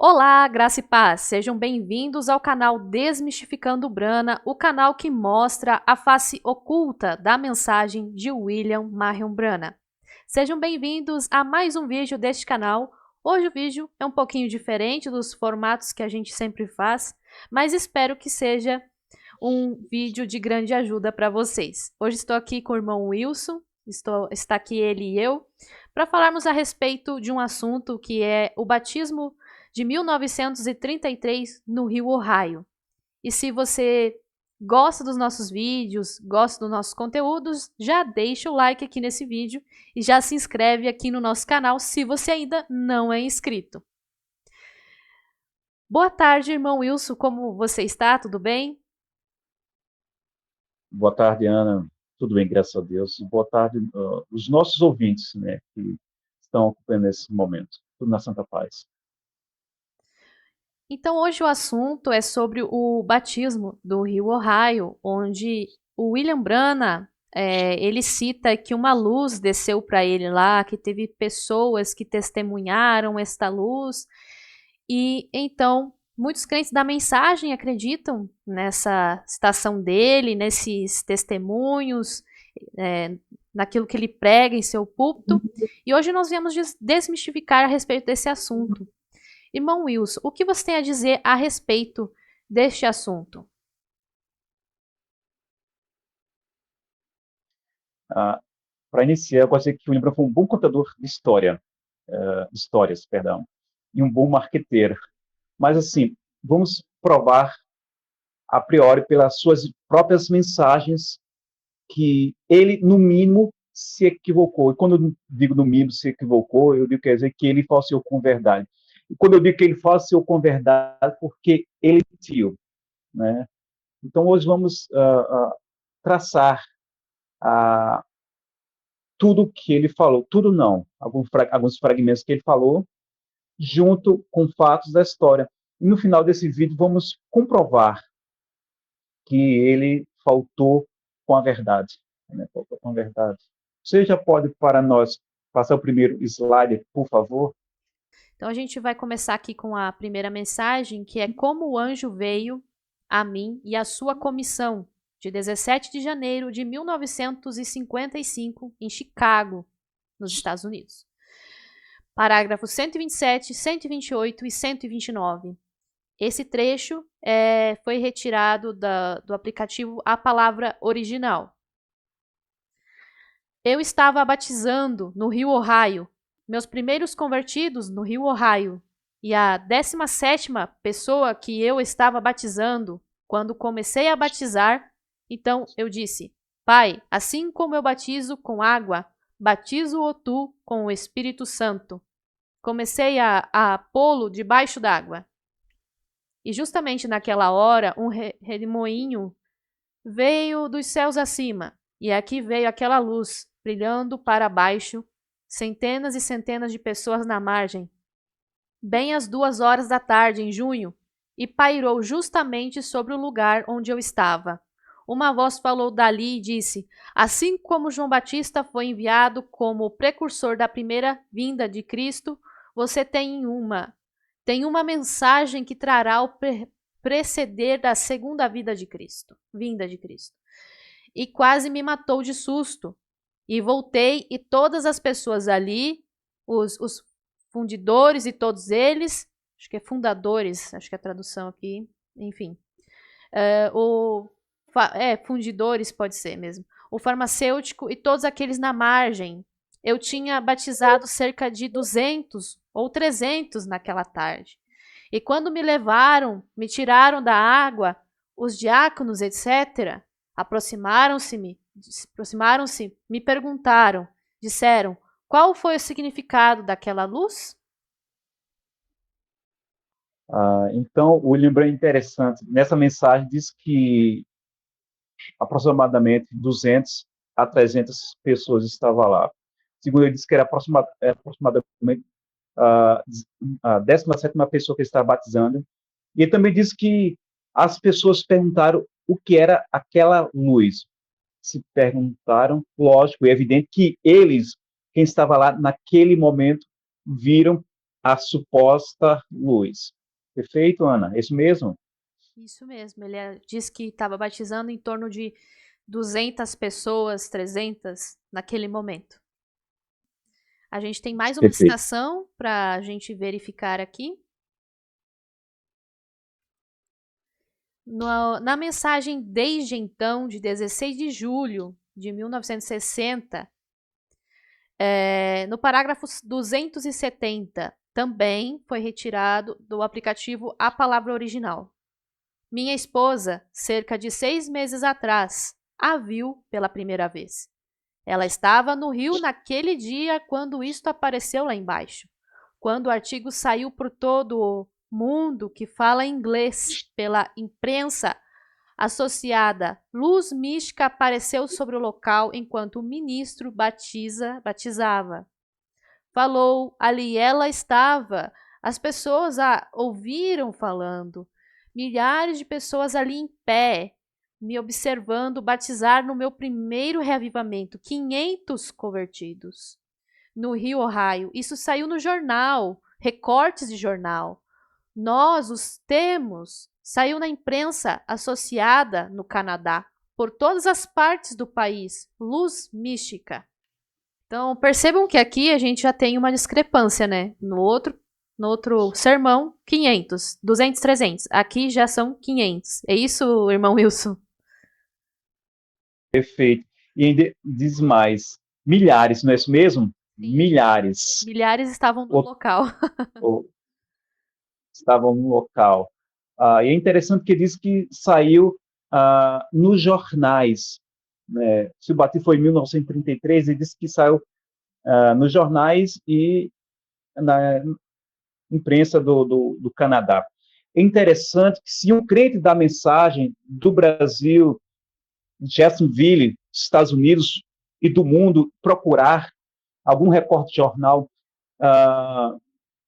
Olá, graça e paz. Sejam bem-vindos ao canal Desmistificando Brana, o canal que mostra a face oculta da mensagem de William Marion Brana. Sejam bem-vindos a mais um vídeo deste canal. Hoje o vídeo é um pouquinho diferente dos formatos que a gente sempre faz, mas espero que seja um vídeo de grande ajuda para vocês. Hoje estou aqui com o irmão Wilson, está aqui ele e eu, para falarmos a respeito de um assunto que é o batismo de 1933 no Rio Ohio. E se você gosta dos nossos vídeos, gosta dos nossos conteúdos, já deixa o like aqui nesse vídeo e já se inscreve aqui no nosso canal se você ainda não é inscrito. Boa tarde, irmão Wilson, como você está? Tudo bem? Boa tarde, Ana. Tudo bem, graças a Deus. Boa tarde, os nossos ouvintes, né, que estão ocupando esse momento. Tudo na Santa Paz. Então, hoje o assunto é sobre o batismo do Rio Ohio, onde o William Brana, ele cita que uma luz desceu para ele lá, que teve pessoas que testemunharam esta luz, e então muitos crentes da mensagem acreditam nessa citação dele, nesses testemunhos, naquilo que ele prega em seu púlpito, e hoje nós viemos desmistificar a respeito desse assunto. Irmão Wilson, o que você tem a dizer a respeito deste assunto? Para iniciar, eu gostaria que o William foi um bom contador de histórias, perdão, e um bom marqueteiro. Mas, assim, vamos provar a priori pelas suas próprias mensagens que ele, no mínimo, se equivocou. E quando eu digo no mínimo se equivocou, eu digo, quer dizer, que ele falseou com verdade. E quando eu digo que ele falseou com verdade, porque ele mentiu, né? Então, hoje vamos traçar tudo que ele falou, tudo não, alguns fragmentos que ele falou, junto com fatos da história. E no final desse vídeo vamos comprovar que ele faltou com a verdade. Né? Faltou com a verdade. Você já pode, para nós, passar o primeiro slide, por favor? Então a gente vai começar aqui com a primeira mensagem, que é como o anjo veio a mim e a sua comissão, de 17 de janeiro de 1955, em Chicago, nos Estados Unidos. Parágrafos 127, 128 e 129. Esse trecho foi retirado do aplicativo A Palavra Original. Eu estava batizando no Rio Ohio, meus primeiros convertidos no Rio Ohio, e a 17ª pessoa que eu estava batizando, quando comecei a batizar, então eu disse, Pai, assim como eu batizo com água, batizo-o tu com o Espírito Santo. Comecei a pô-lo debaixo d'água. E justamente naquela hora, um redemoinho veio dos céus acima, e aqui veio aquela luz, brilhando para baixo, centenas e centenas de pessoas na margem, bem às 2 horas da tarde, em junho, e pairou justamente sobre o lugar onde eu estava. Uma voz falou dali e disse, assim como João Batista foi enviado como o precursor da primeira vinda de Cristo, você tem uma mensagem que trará o preceder da segunda vinda de Cristo. E quase me matou de susto. E voltei e todas as pessoas ali, os fundidores e todos eles, acho que é fundadores, acho que é a tradução aqui, enfim. Fundidores pode ser mesmo. O farmacêutico e todos aqueles na margem. Eu tinha batizado cerca de 200 ou 300 naquela tarde. E quando me levaram, me tiraram da água, os diáconos, etc., aproximaram-se, me perguntaram, disseram, qual foi o significado daquela luz? Então, o William é interessante. Nessa mensagem diz que aproximadamente 200 a 300 pessoas estavam lá. Segundo ele disse que era aproximadamente a 17ª pessoa que ele estava batizando. E ele também disse que as pessoas perguntaram o que era aquela luz. Se perguntaram, lógico, é evidente que eles, quem estava lá naquele momento, viram a suposta luz. Perfeito, Ana? É isso mesmo? Isso mesmo. Ele disse que estava batizando em torno de 200 pessoas, 300 naquele momento. A gente tem mais uma Perfeito. citação para a gente verificar aqui. Na mensagem desde então, de 16 de julho de 1960, no parágrafo 270, também foi retirado do aplicativo a palavra original. Minha esposa, cerca de 6 meses atrás, a viu pela primeira vez. Ela estava no Rio naquele dia quando isto apareceu lá embaixo. Quando o artigo saiu por todo o mundo que fala inglês pela imprensa associada, luz mística apareceu sobre o local enquanto o ministro batizava. Falou, ali ela estava. As pessoas a ouviram falando. Milhares de pessoas ali em pé, me observando batizar no meu primeiro reavivamento. 500 convertidos no Rio Ohio. Isso saiu no jornal, recortes de jornal. Nós os temos. Saiu na imprensa associada no Canadá, por todas as partes do país. Luz mística. Então, percebam que aqui a gente já tem uma discrepância, né? No outro sermão, 500, 200, 300. Aqui já são 500. É isso, irmão Wilson? Perfeito. E ainda diz mais, milhares, não é isso mesmo? Sim. Milhares. Milhares estavam no local. Estavam no local. E é interessante que diz que saiu nos jornais. Né? Se o batismo foi em 1933, ele disse que saiu nos jornais e na imprensa do Canadá. É interessante que se um crente da mensagem do Brasil, Jacksonville, Estados Unidos e do mundo procurar algum recorte de jornal,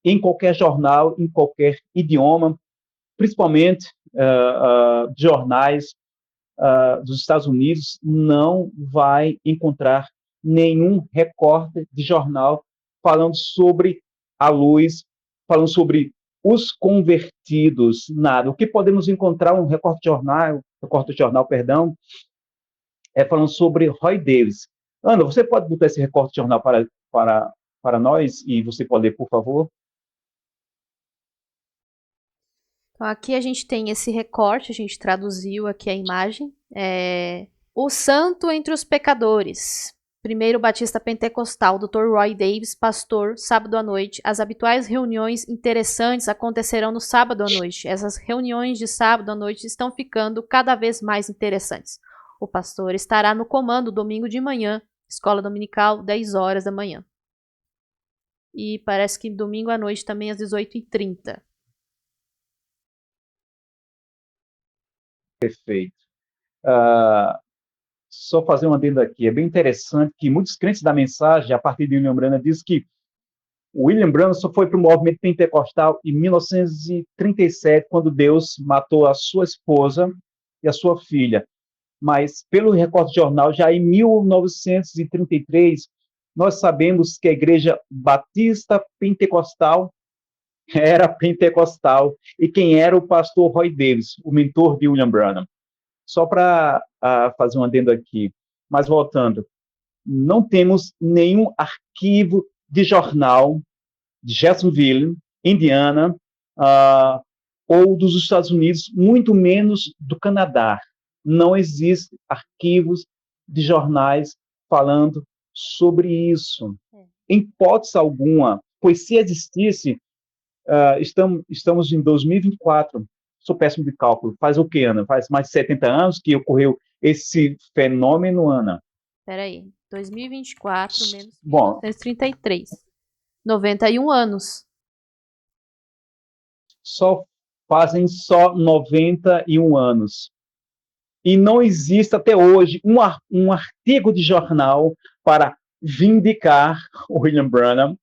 em qualquer jornal, em qualquer idioma, principalmente jornais dos Estados Unidos, não vai encontrar nenhum recorte de jornal falando sobre a luz, falando sobre os convertidos, nada. O que podemos encontrar um recorte de jornal, perdão, é falando sobre Roy Davis. Ana, você pode botar esse recorte de jornal para nós e você pode ler, por favor? Então, aqui a gente tem esse recorte, a gente traduziu aqui a imagem. O santo entre os pecadores. Primeiro Batista Pentecostal, Dr. Roy Davis, pastor, sábado à noite. As habituais reuniões interessantes acontecerão no sábado à noite. Essas reuniões de sábado à noite estão ficando cada vez mais interessantes. O pastor estará no comando domingo de manhã, escola dominical, 10 horas da manhã. E parece que domingo à noite também às 18h30. Perfeito. Só fazer uma adendo aqui. É bem interessante que muitos crentes da mensagem, a partir de William Branham, dizem que o William Branham só foi para o movimento pentecostal em 1937, quando Deus matou a sua esposa e a sua filha. Mas, pelo recorte de jornal, já em 1933, nós sabemos que a Igreja Batista Pentecostal era pentecostal. E quem era o pastor Roy Davis, o mentor de William Branham. Só para fazer um adendo aqui, mas voltando, não temos nenhum arquivo de jornal de Jacksonville, Indiana, ou dos Estados Unidos, muito menos do Canadá. Não existem arquivos de jornais falando sobre isso, em hipótese alguma, pois se existisse, estamos em 2024, sou péssimo de cálculo, faz o que, Ana? Faz mais de 70 anos que ocorreu esse fenômeno, Ana? Espera aí, 2024 menos Bom, 1933. 91 anos. Fazem só 91 anos. E não existe até hoje um artigo de jornal para vindicar o William Branham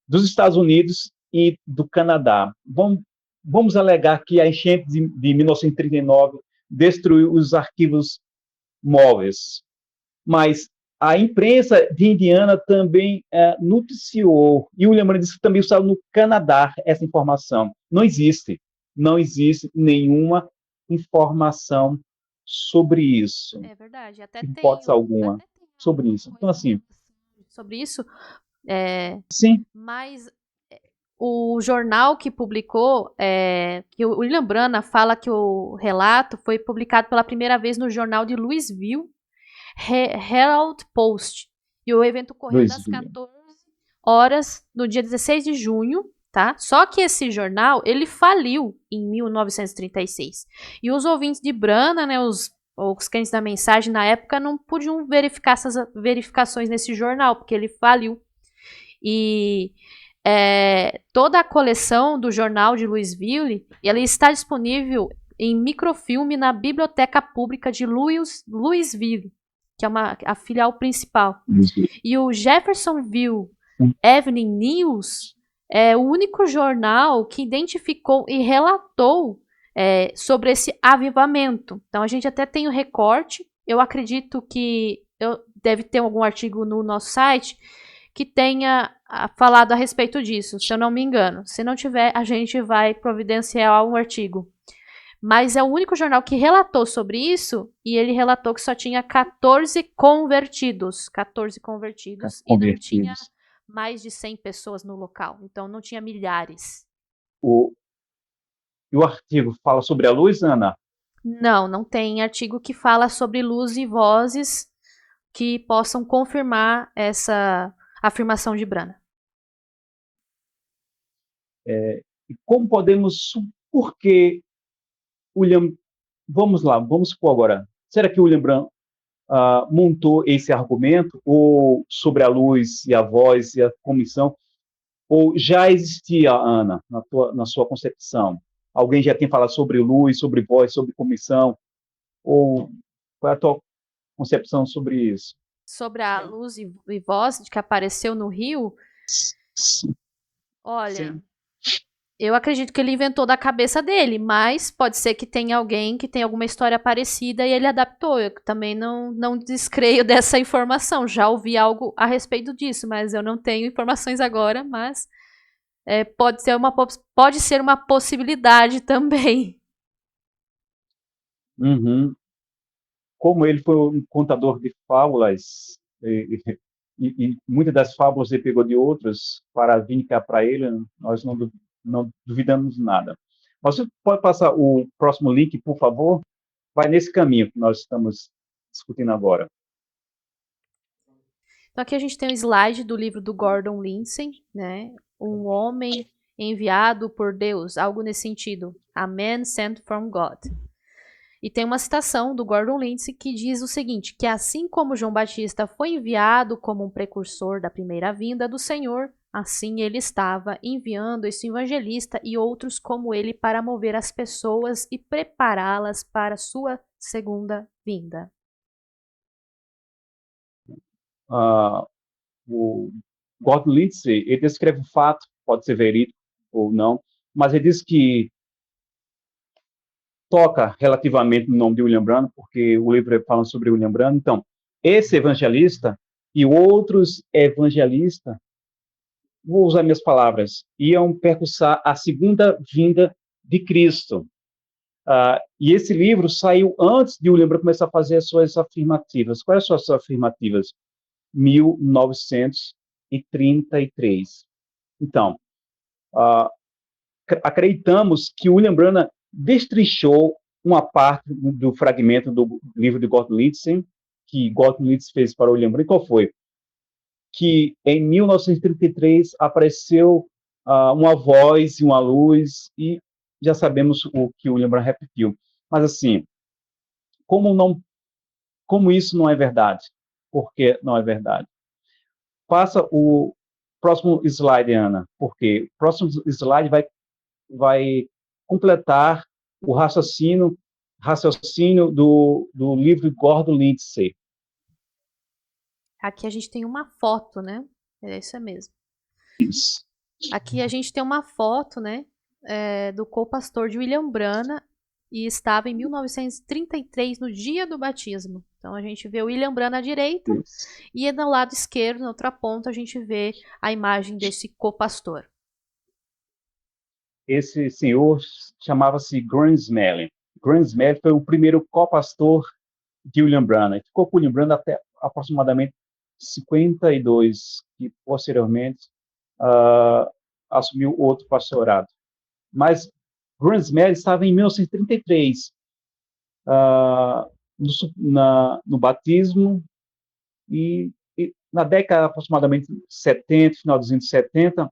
dos Estados Unidos e do Canadá. Vamos alegar que a enchente de 1939 destruiu os arquivos móveis, mas a imprensa de Indiana também noticiou, e o William Brandt disse que também saiu no Canadá essa informação. Não existe nenhuma informação sobre isso, É verdade. hipótese alguma Até tem sobre alguma isso. Então, coisa em assim, relação sobre isso. É, sim, mas o jornal que publicou, que o William Brana fala que o relato foi publicado pela primeira vez no jornal de Louisville, Herald Post. E o evento ocorreu Luiz das William. 14 horas no dia 16 de junho, tá? Só que esse jornal, ele faliu em 1936. E os ouvintes de Brana, né, os crentes da mensagem na época não podiam verificar essas verificações nesse jornal, porque ele faliu. E toda a coleção do jornal de Louisville, ela está disponível em microfilme na Biblioteca Pública de Louisville, que é a filial principal. E o Jeffersonville Evening News é o único jornal que identificou e relatou sobre esse avivamento. Então a gente até tem o recorte. Eu acredito que deve ter algum artigo no nosso site que tenha falado a respeito disso, se eu não me engano. Se não tiver, a gente vai providenciar um artigo. Mas é o único jornal que relatou sobre isso, e ele relatou que só tinha 14 convertidos. 14 convertidos. E não tinha mais de 100 pessoas no local. Então não tinha milhares. E o artigo fala sobre a luz, Ana? Não tem artigo que fala sobre luz e vozes que possam confirmar essa afirmação de Brana. E como podemos, por que William, vamos lá, vamos supor agora, será que o William Brandt montou esse argumento, ou sobre a luz e a voz e a comissão, ou já existia, Ana, na sua concepção? Alguém já tem falado sobre luz, sobre voz, sobre comissão, ou qual é a tua concepção sobre isso? Sobre a luz e voz que apareceu no Rio, Sim. olha, eu acredito que ele inventou da cabeça dele, mas pode ser que tenha alguém que tenha alguma história parecida e ele adaptou. Eu também não descreio dessa informação. Já ouvi algo a respeito disso, mas eu não tenho informações agora, mas pode ser uma possibilidade também. Uhum. Como ele foi um contador de fábulas, e muitas das fábulas ele pegou de outros para vir cá para ele, nós não duvidamos nada. Você pode passar o próximo link, por favor? Vai nesse caminho que nós estamos discutindo agora. Então aqui a gente tem um slide do livro do Gordon Lindsay, né? Um homem enviado por Deus, algo nesse sentido. A man sent from God. E tem uma citação do Gordon Lindsay que diz o seguinte, que assim como João Batista foi enviado como um precursor da primeira vinda do Senhor, assim ele estava enviando esse evangelista e outros como ele para mover as pessoas e prepará-las para sua segunda vinda. O Gordon Lindsay, ele descreve um fato, pode ser verídico ou não, mas ele diz que toca relativamente no nome de William Branham, porque o livro fala sobre William Branham. Então, esse evangelista e outros evangelistas, vou usar minhas palavras, iam percussar a segunda vinda de Cristo. E esse livro saiu antes de William Branham começar a fazer as suas afirmativas. Quais são as suas afirmativas? 1933. Então, acreditamos que William Branham destrinchou uma parte do fragmento do livro de Gordon Lindsay, que Gordon Lindsay fez para William Branham. Qual foi? Que em 1933 apareceu uma voz e uma luz, e já sabemos o que William Branham repetiu. Mas assim, como isso não é verdade? Por que não é verdade? Passa o próximo slide, Ana, porque o próximo slide vai completar o raciocínio do livro de Gordon Lindsay. Aqui a gente tem uma foto, né? É isso mesmo. Isso. Aqui a gente tem uma foto, né? Do co-pastor de William Branham e estava em 1933, no dia do batismo. Então a gente vê o William Branham à direita Isso. e no lado esquerdo, na outra ponta, a gente vê a imagem desse copastor. Esse senhor chamava-se Graham Smelling. Graham Smelling foi o primeiro copastor de William Branham. Ficou com William Branham até aproximadamente 52, que posteriormente assumiu outro pastorado. Mas Graham Smelling estava em 1933, no batismo, e na década aproximadamente 70, finalzinho de 70,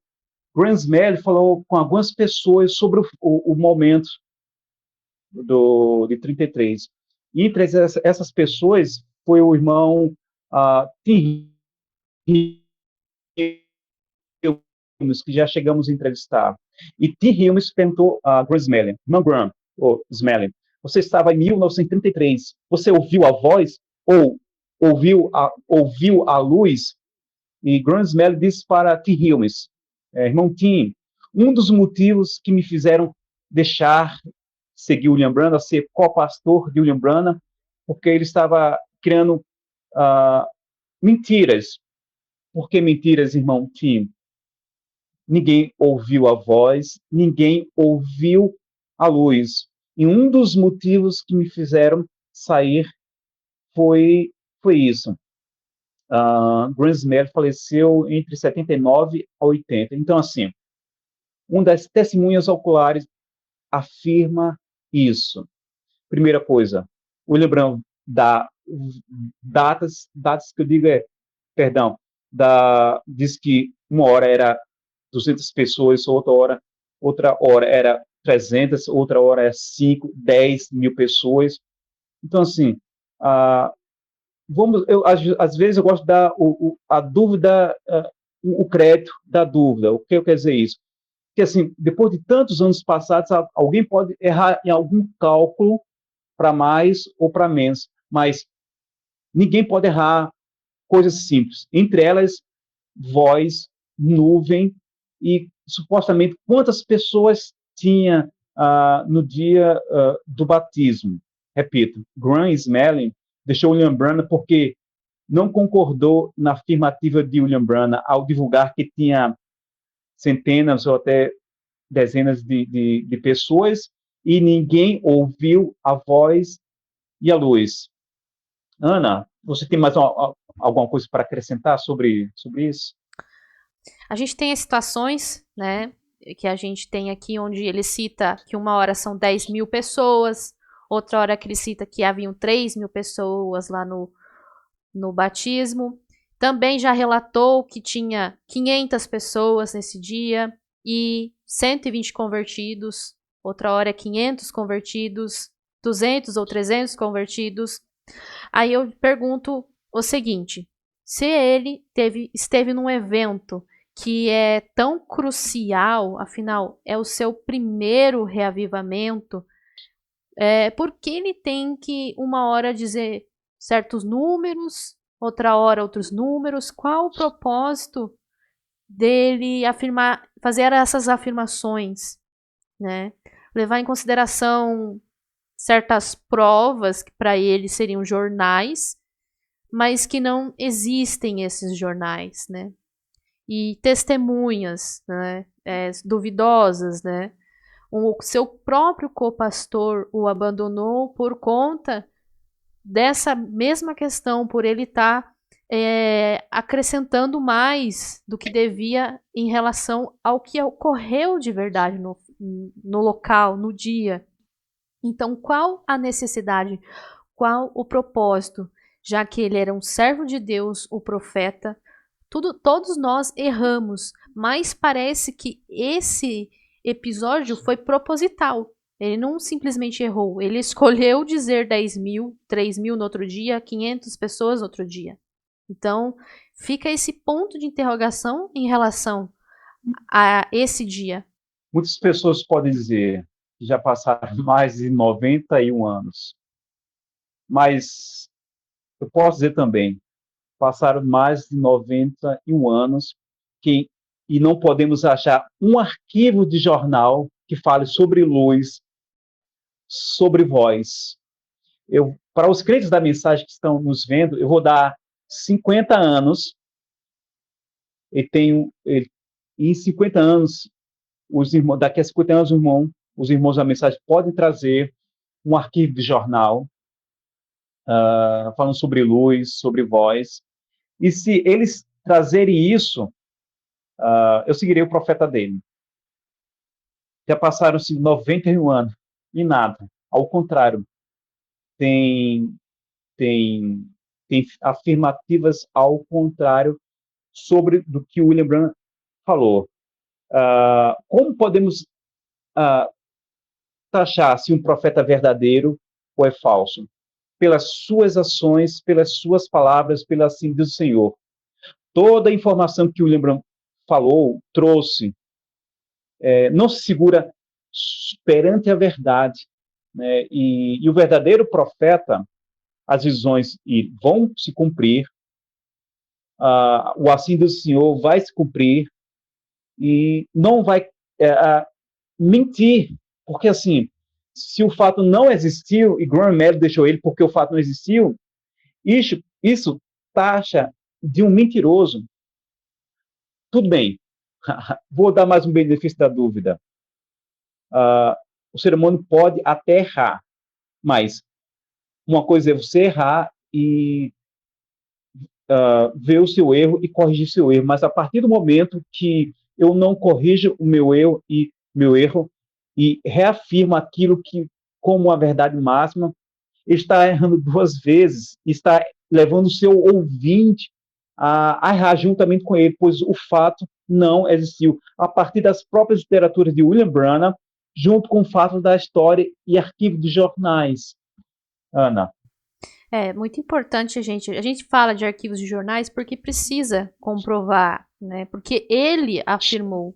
Graham Smelling falou com algumas pessoas sobre o momento de 33. E entre essas pessoas foi o irmão Tim Hilmes, que já chegamos a entrevistar. E Tim Hilmes perguntou a Graham Smelling, irmão Graham, ou Smelling, você estava em 1933, você ouviu a voz ou ouviu a luz? E Graham Smelling disse para Tim Hilmes, irmão Tim, um dos motivos que me fizeram deixar seguir William Branham, ser co-pastor de William Branham, porque ele estava criando mentiras. Por que mentiras, irmão Tim? Ninguém ouviu a voz, ninguém ouviu a luz. E um dos motivos que me fizeram sair foi isso. Graham Smelling faleceu entre 79 a 80. Então, assim, uma das testemunhas oculares afirma isso. Primeira coisa, William Branham dá datas que eu digo diz que uma hora era 200 pessoas, outra hora era 300, outra hora é 5, 10 mil pessoas. Então, assim, às vezes eu gosto de dar a dúvida, o crédito da dúvida. O que eu quero dizer isso? Que, assim, depois de tantos anos passados, alguém pode errar em algum cálculo para mais ou para menos, mas ninguém pode errar coisas simples. Entre elas, voz, nuvem e, supostamente, quantas pessoas tinha no dia do batismo. Repito, Graham Smelling deixou William Branham porque não concordou na afirmativa de William Branham ao divulgar que tinha centenas ou até dezenas de pessoas e ninguém ouviu a voz e a luz. Ana, você tem mais alguma coisa para acrescentar sobre isso? A gente tem as situações, né, que a gente tem aqui, onde ele cita que uma hora são 10 mil pessoas, outra hora que ele cita que haviam 3 mil pessoas lá no batismo. Também já relatou que tinha 500 pessoas nesse dia e 120 convertidos. Outra hora 500 convertidos, 200 ou 300 convertidos. Aí eu pergunto o seguinte, se ele esteve num evento que é tão crucial, afinal, é o seu primeiro reavivamento, por que ele tem que uma hora dizer certos números, outra hora outros números? Qual o propósito dele fazer essas afirmações, né? Levar em consideração certas provas que para ele seriam jornais, mas que não existem esses jornais, né? E testemunhas, né? Duvidosas, né? O seu próprio copastor o abandonou por conta dessa mesma questão, por ele estar acrescentando mais do que devia em relação ao que ocorreu de verdade no local, no dia. Então, qual a necessidade? Qual o propósito? Já que ele era um servo de Deus, o profeta, todos nós erramos, mas parece que esse episódio foi proposital. Ele não simplesmente errou, ele escolheu dizer 10 mil, 3 mil no outro dia, 500 pessoas no outro dia. Então, fica esse ponto de interrogação em relação a esse dia. Muitas pessoas podem dizer que já passaram mais de 91 anos, mas eu posso dizer também, passaram mais de 91 anos e não podemos achar um arquivo de jornal que fale sobre luz, sobre vós. Para os crentes da mensagem que estão nos vendo, eu vou dar 50 anos, e em 50 anos, daqui a 50 anos, os irmãos da mensagem podem trazer um arquivo de jornal, falando sobre luz, sobre voz, e se eles trazerem isso, eu seguirei o profeta dele. Já passaram-se 91 anos e nada. Ao contrário, tem, tem afirmativas ao contrário sobre do que William Branham falou. Como podemos taxar se um profeta é verdadeiro ou é falso? Pelas suas ações, pelas suas palavras, pela assim do Senhor. Toda a informação que William Branham falou, trouxe, não se segura perante a verdade, né? E o verdadeiro profeta, as visões vão se cumprir, o assim do Senhor vai se cumprir, e não vai mentir, porque assim, se o fato não existiu, e Graham Melly deixou ele porque o fato não existiu, isso taxa de um mentiroso. Tudo bem, vou dar mais um benefício da dúvida. O ser humano pode até errar, mas uma coisa é você errar e ver o seu erro e corrigir seu erro, mas a partir do momento que eu não corrijo o meu erro e reafirmo aquilo que como a verdade máxima, está errando duas vezes, está levando o seu ouvinte a errar juntamente com ele, pois o fato não existiu. A partir das próprias literaturas de William Branham, junto com o fato da história e arquivo de jornais. Ana. É muito importante a gente fala de arquivos de jornais porque precisa comprovar, né? Porque ele afirmou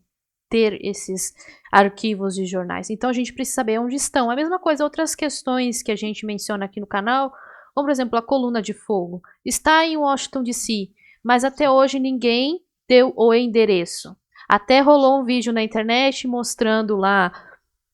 ter esses arquivos de jornais. Então a gente precisa saber onde estão. A mesma coisa, outras questões que a gente menciona aqui no canal, como por exemplo a coluna de fogo, está em Washington DC, mas até hoje ninguém deu o endereço. Até rolou um vídeo na internet mostrando lá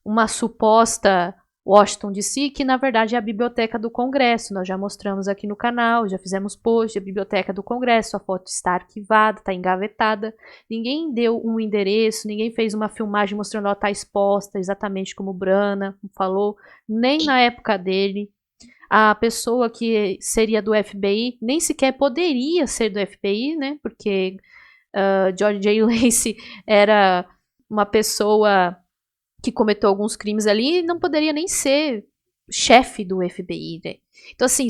uma suposta Washington DC, que na verdade é a Biblioteca do Congresso. Nós já mostramos aqui no canal, já fizemos post, a Biblioteca do Congresso, a foto está arquivada, está engavetada. Ninguém deu um endereço, ninguém fez uma filmagem mostrando ela está exposta, exatamente como o Branham falou, nem na época dele. A pessoa que seria do FBI nem sequer poderia ser do FBI, né? Porque George J. Lacey era uma pessoa que cometeu alguns crimes ali e não poderia nem ser chefe do FBI, né? Então, assim,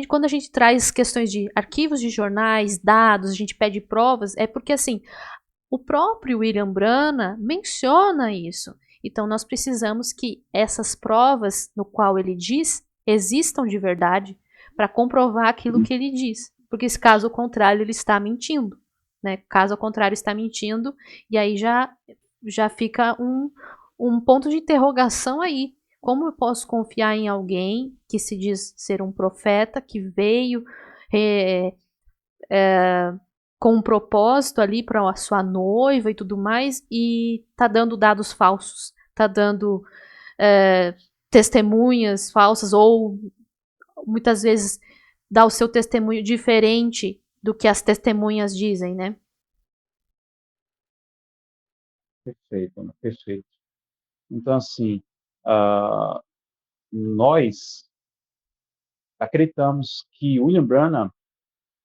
quando a gente traz questões de arquivos de jornais, dados, a gente pede provas, é porque, assim, o próprio William Branham menciona isso. Então, nós precisamos que essas provas, no qual ele diz, existam de verdade para comprovar aquilo que ele diz. Porque, se caso contrário, ele está mentindo, né? Caso contrário, está mentindo, e aí já fica um ponto de interrogação aí. Como eu posso confiar em alguém que se diz ser um profeta, que veio com um propósito ali para a sua noiva e tudo mais, e tá dando dados falsos, tá dando testemunhas falsas, ou muitas vezes dá o seu testemunho diferente do que as testemunhas dizem, né? Perfeito, Ana, perfeito. Então, assim, nós acreditamos que William Branham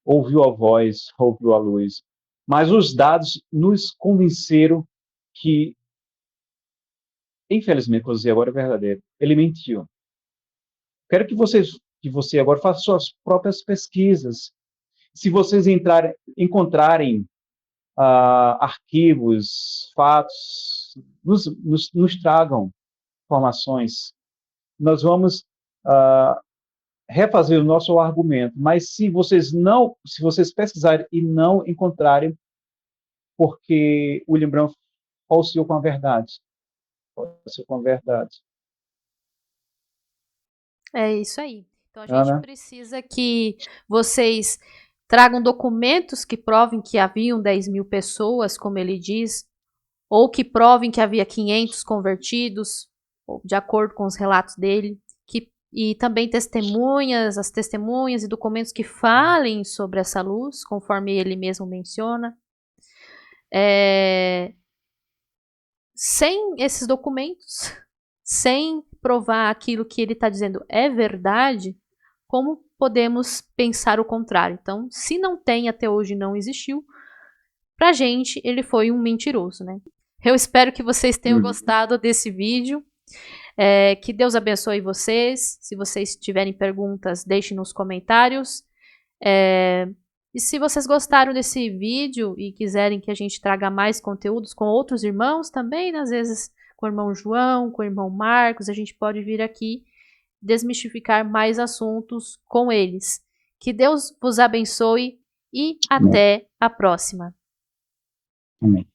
ouviu a voz, ouviu a luz, mas os dados nos convenceram que, infelizmente, vou dizer agora é verdadeiro, ele mentiu. Quero que você agora faça suas próprias pesquisas. Se vocês encontrarem arquivos, fatos, nos tragam informações. Nós vamos refazer o nosso argumento, mas se vocês pesquisarem e não encontrarem, porque William Branham falseou com a verdade. Falseou com a verdade. É isso aí. Então a gente Ana? precisa que vocês tragam documentos que provem que haviam 10 mil pessoas, como ele diz, ou que provem que havia 500 convertidos, de acordo com os relatos dele, e também as testemunhas e documentos que falem sobre essa luz, conforme ele mesmo menciona. Sem esses documentos, sem provar aquilo que ele está dizendo é verdade, como podemos pensar o contrário? Então, se não tem até hoje, não existiu, pra gente ele foi um mentiroso, né? Eu espero que vocês tenham gostado desse vídeo. Que Deus abençoe vocês. Se vocês tiverem perguntas, deixem nos comentários. E se vocês gostaram desse vídeo e quiserem que a gente traga mais conteúdos com outros irmãos também, né? Às vezes com o irmão João, com o irmão Marcos, a gente pode vir aqui desmistificar mais assuntos com eles. Que Deus vos abençoe e até a próxima. Amém.